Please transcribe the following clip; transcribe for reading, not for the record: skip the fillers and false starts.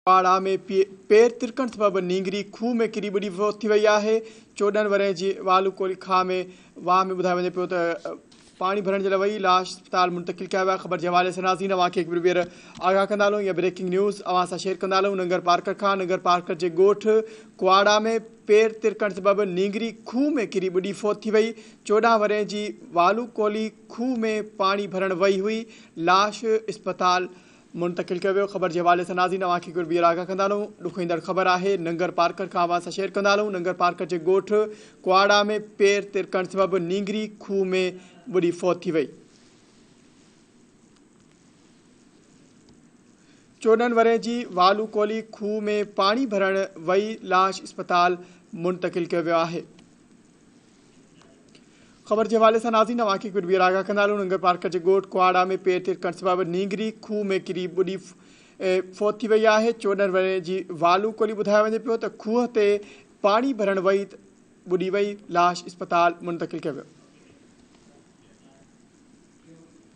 पाड़ा में पेर तिरकण सबब नींगरी खूह में किरी बड़ी विफोत थी वई आहे। 14 वरह जी वालूकोली खां में वाह में ॿुधायो वञे पियो त पानी भरण जे लाइ वई लाश अस्पताल मुंतकिल कया विया। ख़बर जे हवाले सां नाज़रीन अवांखे हिकु ॿीहर आगाह कंदा हलूं या ब्रेकिंग न्यूज़ अवां सां शेयर कंदा हलूं। नंगर पार्कर खां नंगर पार्कर जे ॻोठ कुआड़ा में पेर तिरकण सबब नींगरी खूह में किरी ॿुॾी फौत थी वई। 14 वरह जी वालूकोली खूह में पानी भरण वई हुई, लाश अस्पताल मुंतकिल कयो वियो। ख़बर जे हवाले सां नाज़रीन अवांखे हिकु ॿीहर आगाह कंदा हलूं। ॾुखोईंदड़ ख़बर आहे नंगर पार्कर खां अवां सां शेयर कंदा हलूं। नंगर पार्कर जे ॻोठ कुआड़ा में पेर तिरकण सबब नींगरी खूह में ॿुॾी फौत थी वई। 14 वरह जी वालूकोली खूह में पानी भरण वई लाश अस्पताल मुंतकिल कयो वियो आहे। ख़बर के हवाले से नाज़रीन अवांखे हिकु ॿीहर आगाह कंदा हलूं। नंगर पार्कर जे ॻोठ कुआड़ा में पेर तिरकण सबब नींगरी खूह में किरी ॿुॾी फौत थी वई आहे। 14 वरह जी वालूकोली ॿुधायो वञे पियो त खूह ते पानी भरण वई ॿुॾी वई, लाश अस्पताल मुंतकिल कयो वियो।